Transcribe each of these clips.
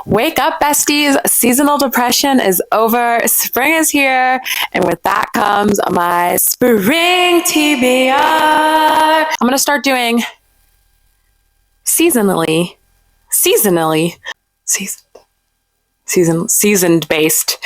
Wake up, besties. Seasonal depression is over. Spring is here. And with that comes my Spring TBR. I'm going to start doing seasoned based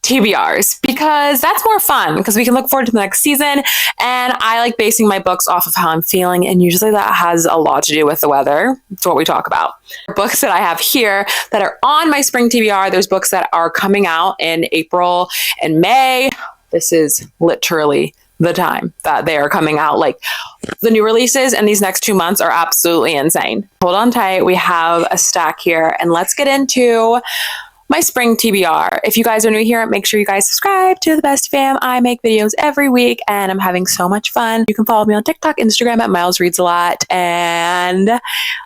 TBRs because that's more fun because we can look forward to the next season, and I like basing my books off of how I'm feeling, and usually that has a lot to do with the weather. It's what we talk about. Books that I have here that are on my Spring TBR, there's books that are coming out in April and May. This is literally the time that they are coming out. Like, the new releases in these next 2 months are absolutely insane. Hold on tight. We have a stack here, and let's get into my Spring TBR. If you guys are new here, make sure you guys subscribe to The Best Fam. I make videos every week and I'm having so much fun. You can follow me on TikTok, Instagram at Miles Reads a Lot. And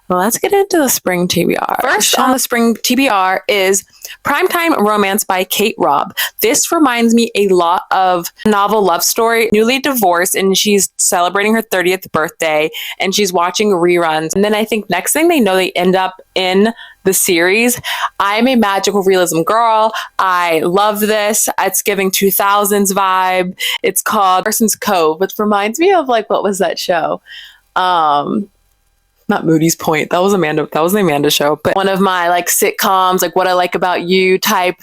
let's get into the Spring TBR. First on the Spring TBR is Primetime Romance by Kate Robb. This reminds me a lot of a novel love story, newly divorced, and she's celebrating her 30th birthday and she's watching reruns. And then I think next thing they know, they end up in the series. I'm a magical realism girl. I love this. It's giving 2000s vibe. It's called Parsons Cove, which reminds me of like, what was that show? Not Moody's Point. That was the Amanda show. But one of my like sitcoms, like What I Like About You type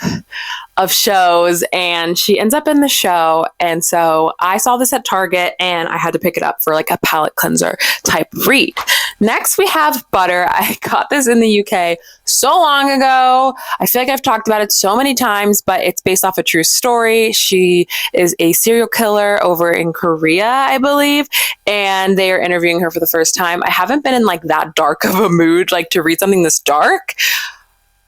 of shows, and she ends up in the show. And so I saw this at Target and I had to pick it up for like a palate cleanser type read. Next we have Butter. I got this in the UK so long ago. I feel like I've talked about it so many times, but it's based off a true story. She is a serial killer over in Korea, I believe, and they are interviewing her for the first time. I haven't been in like that dark of a mood like to read something this dark,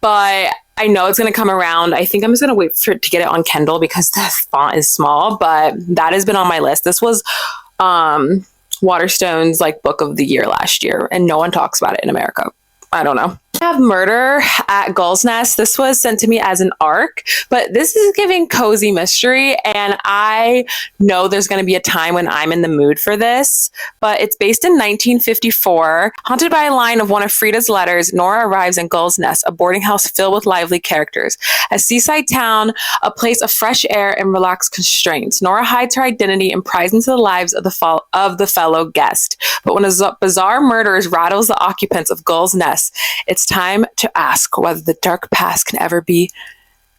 but I know it's going to come around. I think I'm just going to wait for it to get it on Kindle because the font is small, but that has been on my list. This was Waterstone's like book of the year last year, and no one talks about it in America. I don't know. I have Murder at Gull's Nest. This was sent to me as an ARC, but this is giving cozy mystery, and I know there's going to be a time when I'm in the mood for this, but it's based in 1954. Haunted by a line of one of Frida's letters, Nora arrives in Gull's Nest, a boarding house filled with lively characters. A seaside town, a place of fresh air and relaxed constraints. Nora hides her identity and pries into the lives of the fellow guest. But when a bizarre murder rattles the occupants of Gull's Nest, it's time to ask whether the dark past can ever be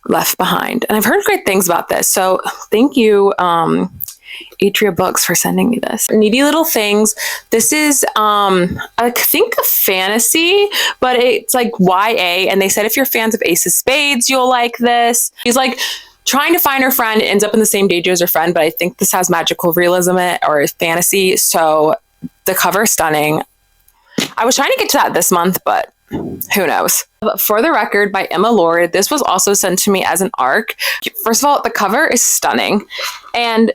left behind. And I've heard great things about this. So thank you, Atria Books, for sending me this. Needy Little Things. This is, I think, a fantasy, but it's like YA. And they said if you're fans of Ace of Spades, you'll like this. She's like trying to find her friend, ends up in the same danger as her friend, but I think this has magical realism in it, or fantasy. So the cover is stunning. I was trying to get to that this month, but who knows? For the Record by Emma Lord. This was also sent to me as an ARC. First of all, the cover is stunning. And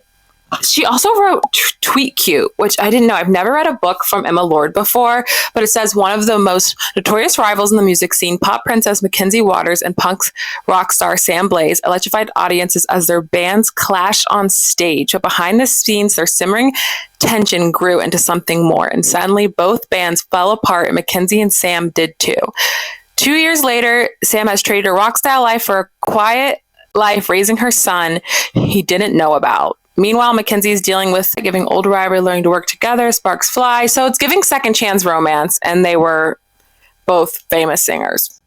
she also wrote Tweet Cute, which I didn't know. I've never read a book from Emma Lord before, but it says one of the most notorious rivals in the music scene, pop princess Mackenzie Waters and punk rock star Sam Blaze, electrified audiences as their bands clashed on stage. But behind the scenes, their simmering tension grew into something more, and suddenly both bands fell apart, and Mackenzie and Sam did too. 2 years later, Sam has traded her rock style life for a quiet life raising her son he didn't know about. Meanwhile, Mackenzie is dealing with giving older rivalry, learning to work together, sparks fly. So it's giving second chance romance, and they were both famous singers.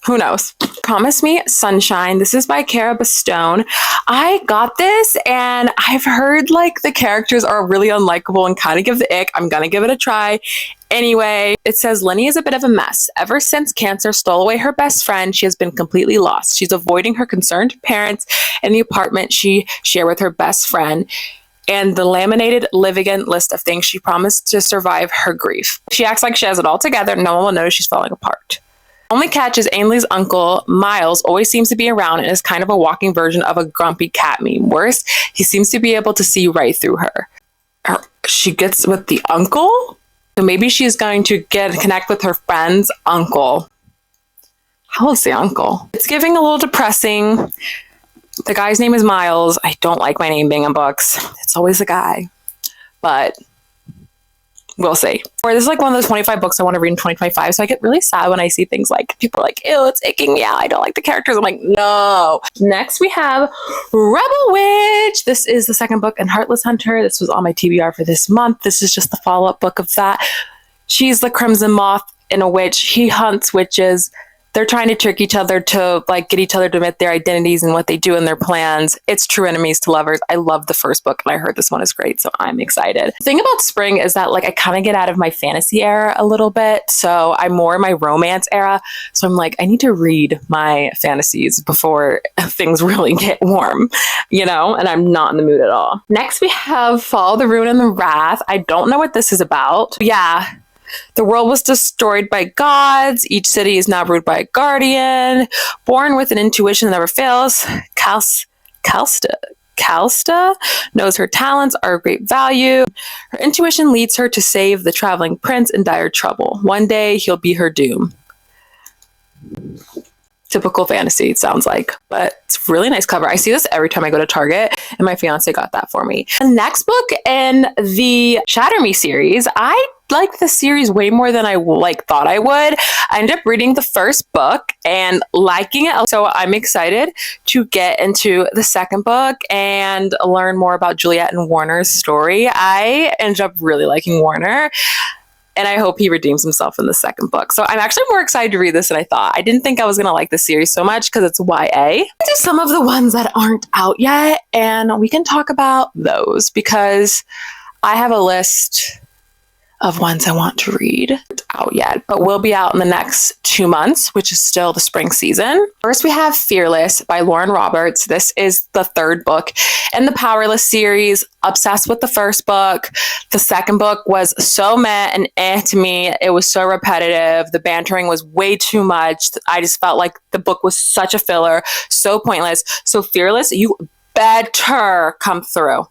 Who knows? Promise Me Sunshine. This is by Cara Bastone. I got this, and I've heard like the characters are really unlikable and kind of give the ick. I'm gonna give it a try. Anyway, it says Lenny is a bit of a mess. Ever since cancer stole away her best friend, she has been completely lost. She's avoiding her concerned parents in the apartment she shared with her best friend, and the laminated live-again list of things she promised to survive her grief. She acts like she has it all together. No one will notice she's falling apart. Only catch is Ainley's uncle, Miles, always seems to be around and is kind of a walking version of a grumpy cat meme. Worse, he seems to be able to see right through her. She gets with the uncle? So maybe she's going to connect with her friend's uncle. How old's the uncle? It's giving a little depressing. The guy's name is Miles. I don't like my name being in books. It's always a guy. But We'll see. Or this is like one of those 25 books I want to read in 2025. So I get really sad when I see things like people are like, ew, it's aching me out. I don't like the characters. I'm like, no. Next we have Rebel Witch. This is the second book in Heartless Hunter. This was on my TBR for this month. This is just the follow-up book of that. She's the Crimson Moth and a witch. He hunts witches. They're trying to trick each other to like get each other to admit their identities and what they do and their plans. It's true enemies to lovers. I love the first book and I heard this one is great, so I'm excited. The thing about spring is that like I kind of get out of my fantasy era a little bit, so I'm more in my romance era. So I'm like, I need to read my fantasies before things really get warm, you know, and I'm not in the mood at all. Next we have Follow the Ruin and the Wrath. I don't know what this is about. Yeah. The world was destroyed by gods. Each city is now ruled by a guardian. Born with an intuition that never fails, Calsta knows her talents are of great value. Her intuition leads her to save the traveling prince in dire trouble. One day, he'll be her doom. Typical fantasy, it sounds like, but it's a really nice cover. I see this every time I go to Target, and my fiance got that for me. The next book in the Shatter Me series, I like the series way more than I thought I would. I ended up reading the first book and liking it, so I'm excited to get into the second book and learn more about Juliet and Warner's story. I ended up really liking Warner, and I hope he redeems himself in the second book. So I'm actually more excited to read this than I thought. I didn't think I was going to like the series so much because it's YA. Do some of the ones that aren't out yet, and we can talk about those because I have a list of ones I want to read out yet, but will be out in the next 2 months, which is still the spring season. First, we have Fearless by Lauren Roberts. This is the third book in the Powerless series. Obsessed with the first book. The second book was so meh and to me. It was so repetitive. The bantering was way too much. I just felt like the book was such a filler, so pointless. So Fearless, you better come through.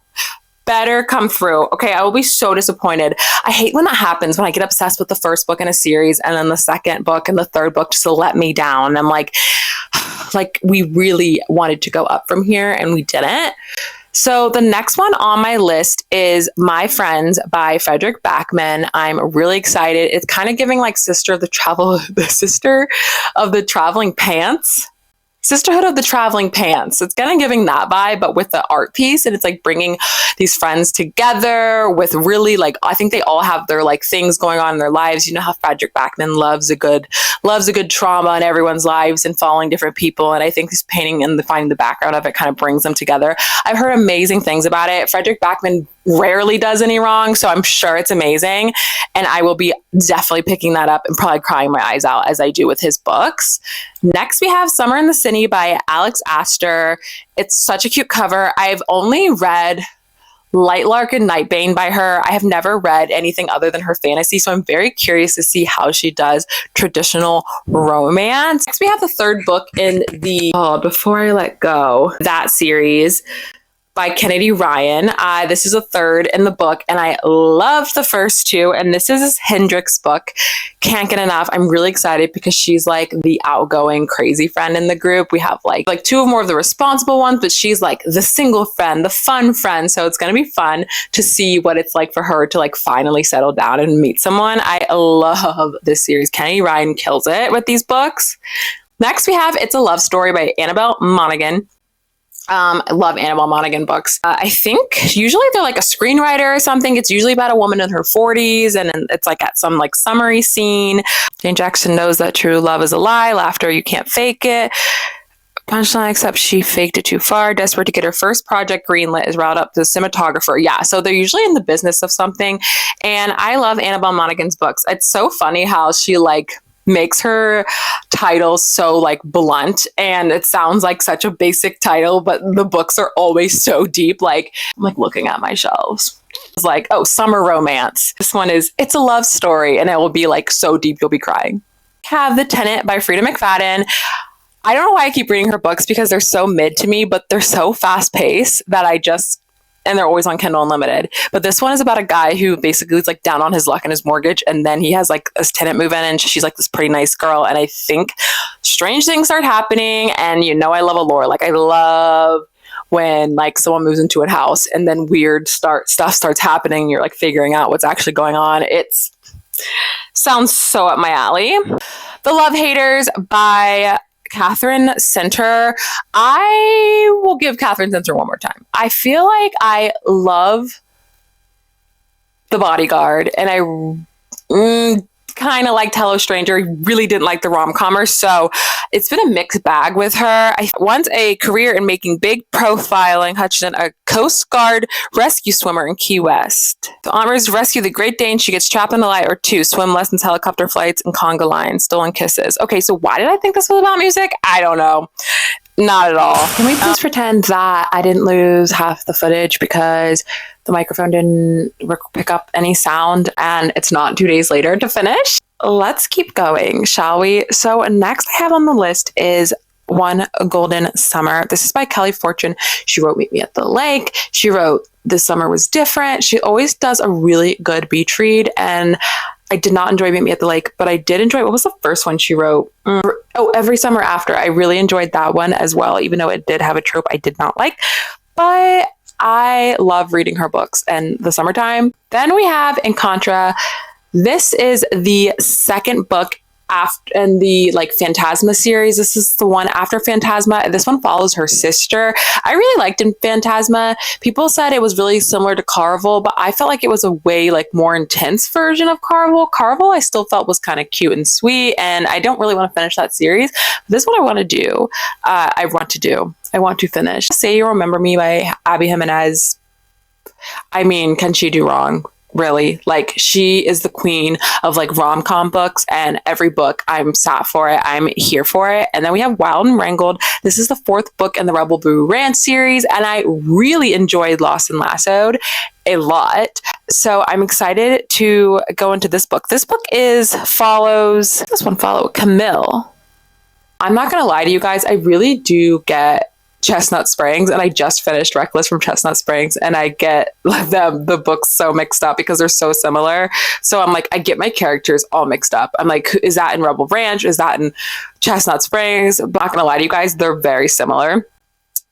Better come through. Okay, I will be so disappointed. I hate when that happens, when I get obsessed with the first book in a series and then the second book and the third book just to let me down. I'm like we really wanted to go up from here and we didn't. So the next one on my list is My Friends by Frederick Backman. I'm really excited. It's kind of giving like Sister of the Traveling Pants. Sisterhood of the Traveling Pants. It's kind of giving that vibe, but with the art piece. And it's like bringing these friends together with really like, I think they all have their like things going on in their lives. You know how Frederick Backman loves a good trauma in everyone's lives and following different people. And I think this painting and finding the background of it kind of brings them together. I've heard amazing things about it. Frederick Backman rarely does any wrong, so I'm sure it's amazing. And I will be definitely picking that up and probably crying my eyes out as I do with his books. Next, we have Summer in the City by Alex Astor. It's such a cute cover. I've only read Lightlark and Nightbane by her. I have never read anything other than her fantasy, so I'm very curious to see how she does traditional romance. Next, we have the third book in the Before I Let Go, that series by Kennedy Ryan. This is a third in the book, and I loved the first two, and this is Hendrix' book. Can't get enough. I'm really excited because she's like the outgoing, crazy friend in the group. We have like two more of the responsible ones, but she's like the single friend, the fun friend. So it's going to be fun to see what it's like for her to like finally settle down and meet someone. I love this series. Kennedy Ryan kills it with these books. Next, we have It's a Love Story by Annabelle Monaghan. I love Annabelle Monaghan books. I think usually they're like a screenwriter or something. It's usually about a woman in her 40s, and it's like at some like summery scene. Jane Jackson knows that true love is a lie. Laughter, you can't fake it. Punchline, except she faked it too far. Desperate to get her first project greenlit, is riled up the cinematographer. Yeah, so they're usually in the business of something. And I love Annabelle Monaghan's books. It's so funny how she like makes her titles so like blunt, and it sounds like such a basic title, but the books are always so deep. Like I'm like looking at my shelves. It's like, oh, summer romance. This one is It's a Love Story, and it will be like so deep you'll be crying. Have The Tenant by Frida McFadden. I don't know why I keep reading her books because they're so mid to me, but they're so fast paced that and they're always on Kindle Unlimited. But this one is about a guy who basically is like down on his luck in his mortgage. And then he has like this tenant move in, and she's like this pretty nice girl. And I think strange things start happening. And you know, I love allure. Like I love when like someone moves into a house and then weird stuff starts happening. You're like figuring out what's actually going on. It's sounds so up my alley. The Love Haters by Catherine Center. I will give Catherine Center one more time. I feel like I love The Bodyguard, and I kind of liked Hello Stranger. Really didn't like the rom-commer, so it's been a mixed bag with her. I wants a career in making big profiling Hutchinson, a Coast Guard rescue swimmer in Key West. The honors rescue the Great Dane. She gets trapped in a light or two. Swim lessons, helicopter flights, and conga lines. Stolen kisses. Okay, so why did I think this was about music? I don't know. Not at all. Can we please pretend that I didn't lose half the footage because the microphone didn't pick up any sound and it's not 2 days later to finish? Let's keep going, shall we? So next I have on the list is One Golden Summer. This is by Kelly Fortune. She wrote Meet Me at the Lake. She wrote This Summer Was Different. She always does a really good beach read, and I did not enjoy Meet Me at the Lake, but I did enjoy, what was the first one she wrote? Every Summer After. I really enjoyed that one as well, even though it did have a trope I did not like. But I love reading her books in the summertime. Then we have In Contra. This is the second book after in the like Phantasma series. This is the one after Phantasma. This one follows her sister. I really liked in Phantasma. People said it was really similar to Carvel, but I felt like it was a way like more intense version of Carvel. Carvel I still felt was kind of cute and sweet, and I don't really want to finish that series. This one I want to do. I want to finish. Say You Remember Me by Abby Jimenez. I mean, can she do wrong? Really, like she is the queen of like rom-com books, and every book I'm sat for it, I'm here for it. And then we have Wild and Wrangled. This is the fourth book in the Rebel Boo Ranch series, and I really enjoyed Lost and Lassoed a lot. So I'm excited to go into this book. This book follows Camille. I'm not gonna lie to you guys, I really do get Chestnut Springs, and I just finished Reckless from Chestnut Springs, and I get the books so mixed up because they're so similar. So I'm like, I get my characters all mixed up. I'm like, is that in Rebel Ranch? Is that in Chestnut Springs? I'm not gonna lie to you guys, they're very similar.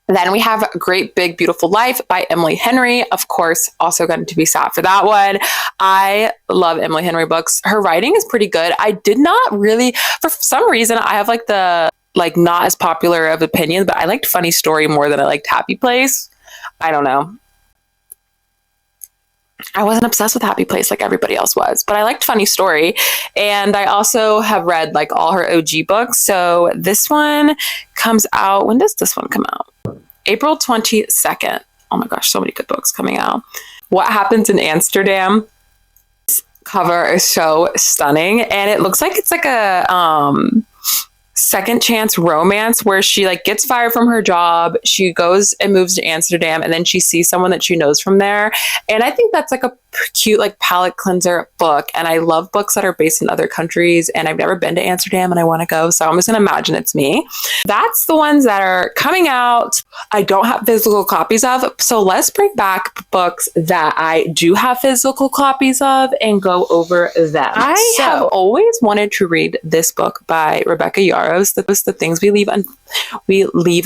Then we have Great Big Beautiful Life by Emily Henry. Of course, also going to be sat for that one. I love Emily Henry books. Her writing is pretty good. I did not really, for some reason, I have like the not as popular of opinion, but I liked Funny Story more than I liked Happy Place. I don't know. I wasn't obsessed with Happy Place like everybody else was, but I liked Funny Story. And I also have read like all her OG books. So this one comes out. When does this one come out? April 22nd. Oh my gosh, so many good books coming out. What Happens in Amsterdam. This cover is so stunning. And it looks like it's like a second chance romance where she like gets fired from her job, she goes and moves to Amsterdam, and then she sees someone that she knows from there. And I think that's like a cute like palate cleanser book, and I love books that are based in other countries, and I've never been to Amsterdam and I want to go, so I'm just gonna imagine it's me. That's the ones that are coming out. I don't have physical copies of, so let's bring back books that I do have physical copies of and go over them. I have always wanted to read this book by Rebecca Yarros, that was The Things We Leave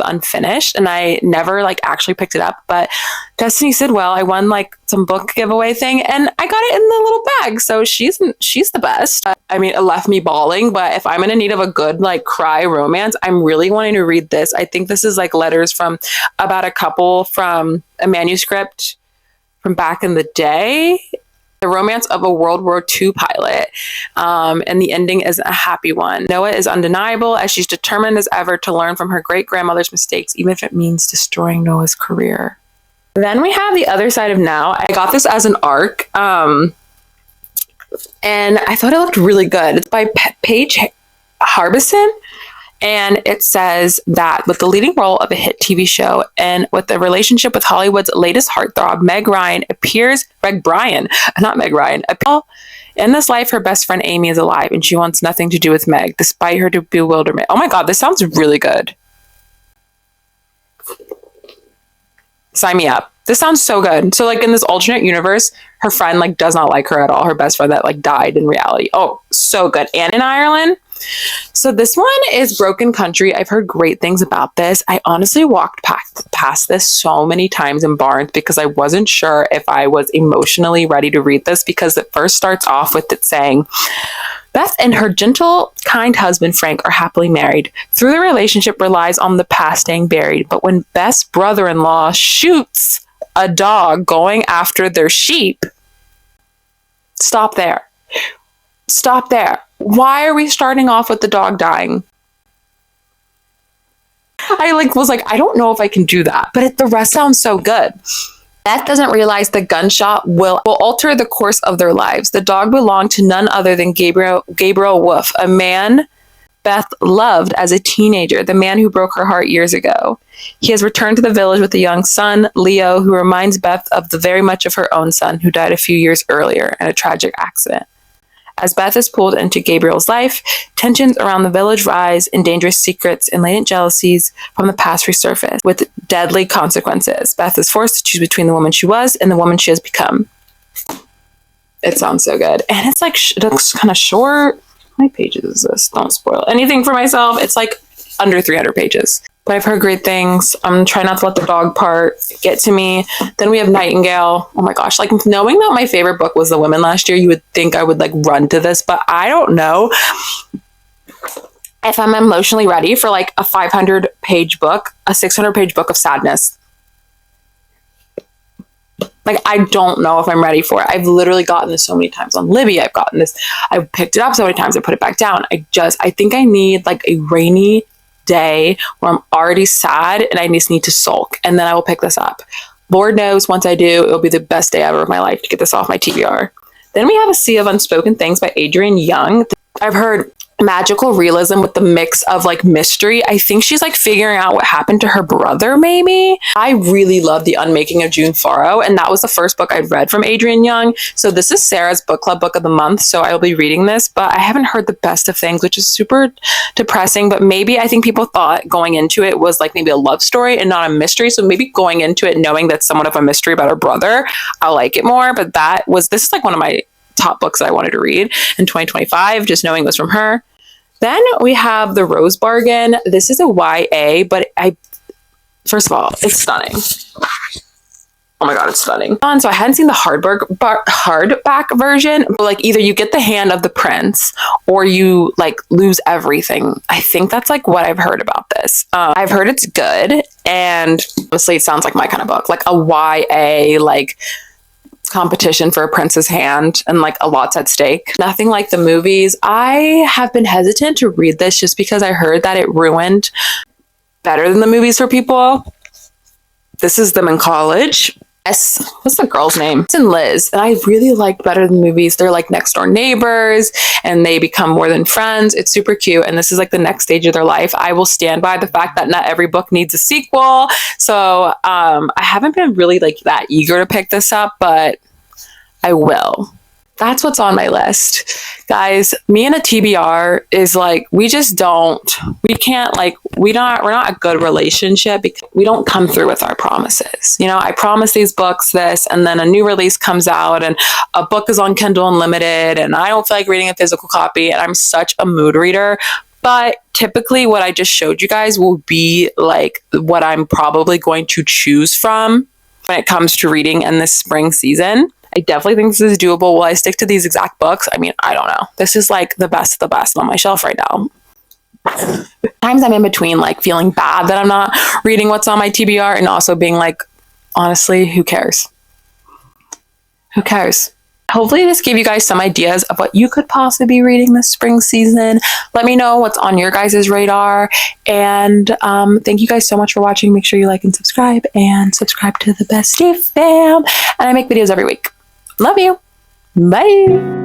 Unfinished, and I never like actually picked it up, but Destiny Sidwell, I won like some book giveaway thing and I got it in the little bag, so she's the best. I mean, it left me bawling, but if I'm in a need of a good like cry romance, I'm really wanting to read this. I think this is like letters from about a couple from a manuscript from back in the day. The romance of a World War II pilot, and the ending is a happy one. Noah is undeniable as she's determined as ever to learn from her great-grandmother's mistakes, even if it means destroying Noah's career. Then we have The Other Side of Now. I got this as an ARC, and I thought it looked really good. It's by Paige Harbison. And it says that with the leading role of a hit TV show and with the relationship with Hollywood's latest heartthrob, Meg Bryan, in this life, her best friend Amy is alive and she wants nothing to do with Meg, despite her bewilderment. Oh my God, this sounds really good. Sign me up. This sounds so good. So like in this alternate universe, her friend like does not like her at all. Her best friend that like died in reality. Oh, so good. And in Ireland. So this one is Broken Country. I've heard great things about this. I honestly walked past this so many times in Barnes because I wasn't sure if I was emotionally ready to read this, because it first starts off with it saying, Beth and her gentle, kind husband, Frank, are happily married. Through the relationship relies on the past staying buried. But when Beth's brother-in-law shoots a dog going after their sheep, stop there. Stop there. Why are we starting off with the dog dying? I was like, I don't know if I can do that, but the rest sounds so good. Beth doesn't realize the gunshot will alter the course of their lives. The dog belonged to none other than Gabriel Wolf, a man Beth loved as a teenager, the man who broke her heart years ago. He has returned to the village with a young son, Leo, who reminds Beth of the very much of her own son, who died a few years earlier in a tragic accident. As Beth is pulled into Gabriel's life, tensions around the village rise and dangerous secrets and latent jealousies from the past resurface with deadly consequences. Beth is forced to choose between the woman she was and the woman she has become. It sounds so good. And it's like, it looks kind of short. How many pages is this? Don't spoil anything for myself. It's like under 300 pages. But I've heard great things. I'm trying not to let the dog part get to me. Then we have Nightingale. Oh my gosh, like knowing that my favorite book was The Women last year, you would think I would like run to this, but I don't know if I'm emotionally ready for like a 500-page book, a 600-page book of sadness. Like, I don't know if I'm ready for it. I've literally gotten this so many times on Libby. I've gotten this. I've picked it up so many times. I put it back down. I think I need like a rainy day where I'm already sad and I just need to sulk, and then I will pick this up. Lord knows once I do, it'll be the best day ever of my life to get this off my TBR. Then we have A Sea of Unspoken Things by Adrienne Young. I've heard magical realism with the mix of like mystery. I think she's like figuring out what happened to her brother, maybe. I really love The Unmaking of June Farrow, and that was the first book I'd read from Adrienne Young. So this is Sarah's book club book of the month, so I will be reading this, but I haven't heard the best of things, which is super depressing. But maybe I think people thought going into it was like maybe a love story and not a mystery, so maybe going into it knowing that's somewhat of a mystery about her brother, I'll like it more. But this is like one of my top books that I wanted to read in 2025, just knowing it was from her. Then we have The Rose Bargain. This is a YA, but first of all, it's stunning. Oh my God, it's stunning. So I hadn't seen the hardback version, but like either you get the hand of the prince or you like lose everything. I think that's like what I've heard about this. I've heard it's good, and honestly, it sounds like my kind of book, like a YA, like competition for a prince's hand and like a lot's at stake. Nothing like the movies. I have been hesitant to read this just because I heard that it ruined better than the movies for people. This is them in college. What's the girl's name? It's in Liz. And I really liked better than the movies. They're like next door neighbors and they become more than friends. It's super cute. And this is like the next stage of their life. I will stand by the fact that not every book needs a sequel. So I haven't been really like that eager to pick this up, but I will. That's what's on my list. Guys, me and a TBR is like, we're not a good relationship because we don't come through with our promises. You know, I promise these books this, and then a new release comes out and a book is on Kindle Unlimited and I don't feel like reading a physical copy, and I'm such a mood reader. But typically what I just showed you guys will be like what I'm probably going to choose from when it comes to reading in this spring season. I definitely think this is doable. Will I stick to these exact books? I mean, I don't know. This is like the best of the best on my shelf right now. Times I'm in between like feeling bad that I'm not reading what's on my TBR and also being like, honestly, who cares? Who cares? Hopefully this gave you guys some ideas of what you could possibly be reading this spring season. Let me know what's on your guys' radar. And thank you guys so much for watching. Make sure you like and subscribe to the Bestie Fam. And I make videos every week. Love you. Bye.